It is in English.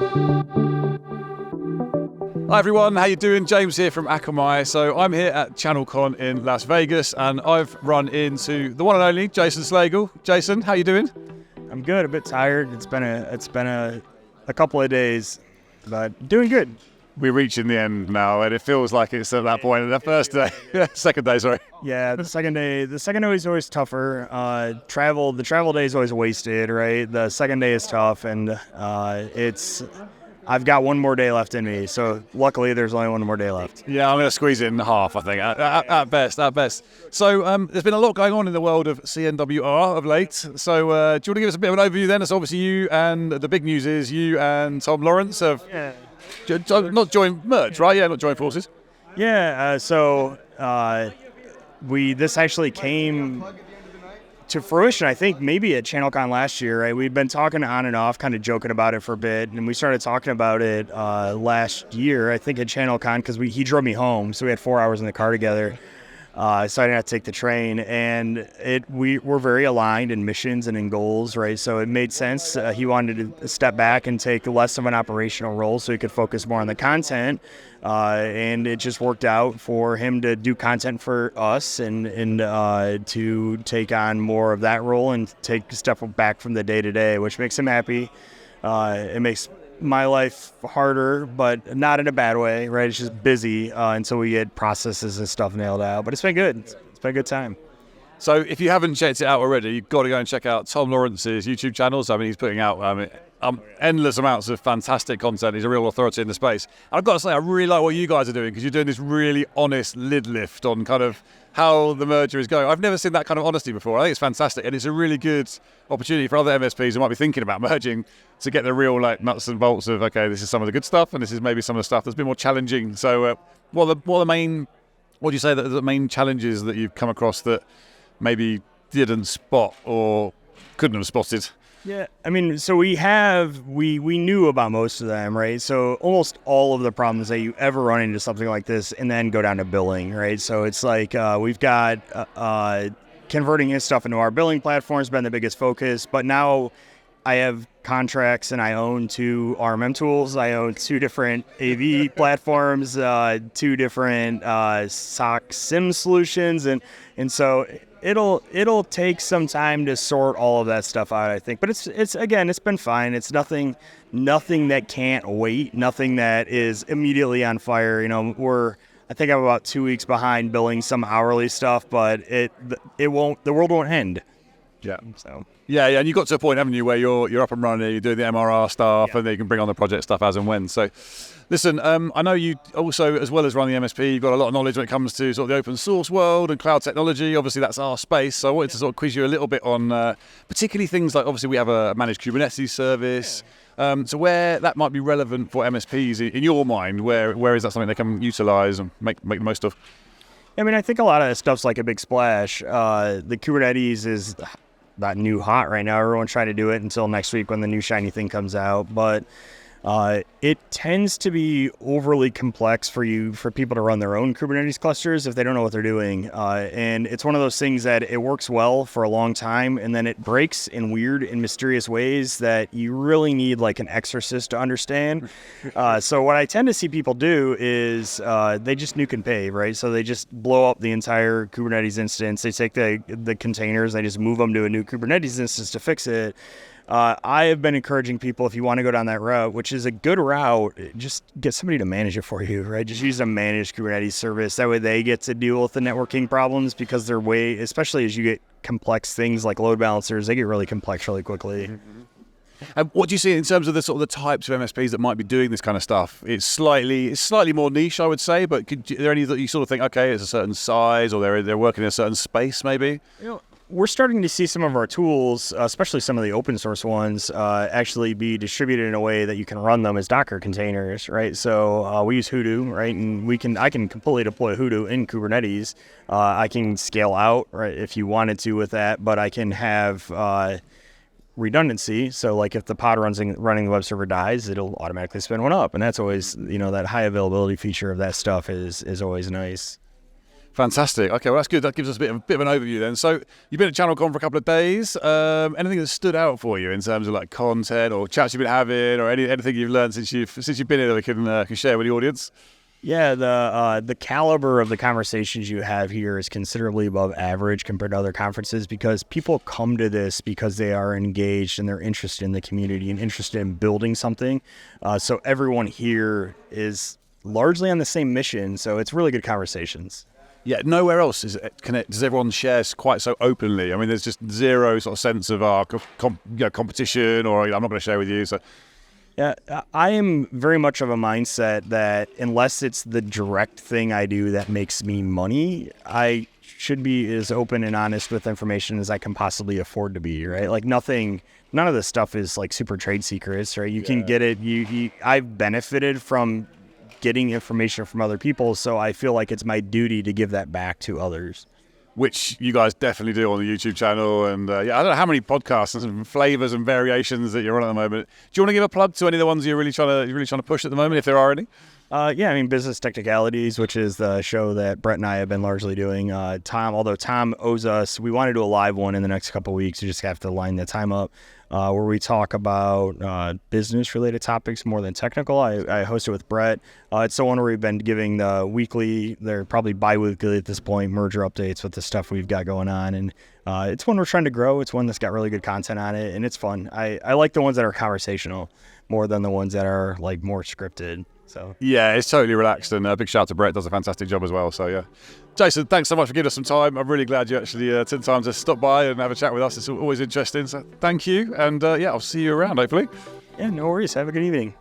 Hi everyone, how you doing? James here from Akamai. So I'm here at ChannelCon in Las Vegas, and I've run into the one and only Jason Slagle. Jason, how you doing? I'm good. A bit tired. It's been a couple of days, but doing good. We're reaching the end now, and it feels like it's at that point. The first day, second day, sorry. Yeah, the second day is always tougher. The travel day is always wasted, right? The second day is tough, and I've got one more day left in me, so luckily there's only one more day left. Yeah, I'm going to squeeze it in half, I think, at best. So there's been a lot going on in the world of CNWR of late. So do you want to give us a bit of an overview then? It's obviously you, and the big news is you and Tom Lawrence have not joined merge, right? Yeah, not joined forces. Yeah, this actually came to fruition, I think, maybe at ChannelCon last year, right? We'd been talking on and off, kind of joking about it for a bit, and we started talking about it last year, I think, at ChannelCon, because he drove me home, so we had 4 hours in the car together, so I didn't have to take the train, and we were very aligned in missions and in goals, right? So it made sense. He wanted to step back and take less of an operational role so he could focus more on the content, and it just worked out for him to do content for us and to take on more of that role and take a step back from the day-to-day, which makes him happy. It makes my life harder, but not in a bad way, right? It's just busy until we get processes and stuff nailed out. But it's been good. It's been a good time. So if you haven't checked it out already, you've got to go and check out Tom Lawrence's YouTube channels. I mean, he's putting out endless amounts of fantastic content. He's a real authority in the space. And I've got to say, I really like what you guys are doing, because you're doing this really honest lid lift on kind of how the merger is going. I've never seen that kind of honesty before. I think it's fantastic, and it's a really good opportunity for other MSPs who might be thinking about merging to get the real nuts and bolts of, okay, this is some of the good stuff, and this is maybe some of the stuff that's been more challenging. So what do you say that the main challenges that you've come across that maybe didn't spot or couldn't have spotted? Yeah, I mean, so we knew about most of them, right? So almost all of the problems that you ever run into something like this, and then go down to billing, right? So it's like we've got converting his stuff into our billing platform has been the biggest focus, but now I have contracts and I own 2 RMM tools. I own 2 different AV platforms, 2 different SOC SIM solutions, and so it'll take some time to sort all of that stuff out, I think. But it's been fine. It's nothing that can't wait, nothing that is immediately on fire. You know, I think I'm about 2 weeks behind billing some hourly stuff, but the world won't end. Yeah. So. Yeah, and you got to a point, haven't you, where you're up and running, you're doing the MRR stuff, and then you can bring on the project stuff as and when. So, listen, I know you also, as well as running the MSP, you've got a lot of knowledge when it comes to sort of the open source world and cloud technology. Obviously, that's our space. So I wanted to sort of quiz you a little bit on particularly things like, obviously, we have a managed Kubernetes service. So where that might be relevant for MSPs in your mind, where is that something they can utilize and make the most of? I mean, I think a lot of that stuff's like a big splash. The Kubernetes is not new hot right now. Everyone's trying to do it until next week when the new shiny thing comes out. But it tends to be overly complex for people to run their own Kubernetes clusters if they don't know what they're doing. And it's one of those things that it works well for a long time, and then it breaks in weird and mysterious ways that you really need like an exorcist to understand. So what I tend to see people do is they just nuke and pave, right? So they just blow up the entire Kubernetes instance. They take the containers, they just move them to a new Kubernetes instance to fix it. I have been encouraging people, if you want to go down that route, which is a good route, just get somebody to manage it for you, right? Just use a managed Kubernetes service. That way they get to deal with the networking problems, because they're especially as you get complex things like load balancers, they get really complex really quickly. Mm-hmm. And what do you see in terms of the sort of the types of MSPs that might be doing this kind of stuff? It's slightly more niche, I would say, but are there any that you sort of think, okay, it's a certain size, or they're working in a certain space maybe? We're starting to see some of our tools, especially some of the open source ones, actually be distributed in a way that you can run them as Docker containers, right? So we use Hoodoo, right? And I can completely deploy Hoodoo in Kubernetes. I can scale out, right, if you wanted to with that, but I can have redundancy. So like if the pod running the web server dies, it'll automatically spin one up. And that's always, that high availability feature of that stuff is always nice. Fantastic. Okay, well that's good. That gives us a bit of an overview then. So you've been at ChannelCon for a couple of days. Anything that stood out for you in terms of like content or chats you've been having, or anything you've learned since you've been here that we can share with the audience? Yeah, the caliber of the conversations you have here is considerably above average compared to other conferences, because people come to this because they are engaged and they're interested in the community and interested in building something. So everyone here is largely on the same mission. So it's really good conversations. Yeah, nowhere else does everyone share quite so openly. I mean, there's just zero sort of sense of competition, or I'm not going to share with you. So. Yeah, I am very much of a mindset that unless it's the direct thing I do that makes me money, I should be as open and honest with information as I can possibly afford to be, right? Like none of this stuff is like super trade secrets, right? You can get it. I've benefited from getting information from other people, so I feel like it's my duty to give that back to others. Which you guys definitely do on the YouTube channel, and I don't know how many podcasts and flavors and variations that you're on at the moment. Do you want to give a plug to any of the ones you're really trying to push at the moment, if there are any? Yeah, I mean, Business Technicalities, which is the show that Brett and I have been largely doing. Although Tom owes us, we want to do a live one in the next couple of weeks. We just have to line the time up, where we talk about business-related topics more than technical. I host it with Brett. It's the one where we've been giving the weekly, they're probably bi-weekly at this point, merger updates with the stuff we've got going on. And it's one we're trying to grow. It's one that's got really good content on it, and it's fun. I like the ones that are conversational more than the ones that are like more scripted. So yeah, it's totally relaxed, and a big shout out to Brett. Does a fantastic job as well. So yeah, Jason, thanks so much for giving us some time. I'm really glad you actually took time to stop by and have a chat with us. It's always interesting. So thank you, and I'll see you around hopefully. Yeah, no worries. Have a good evening.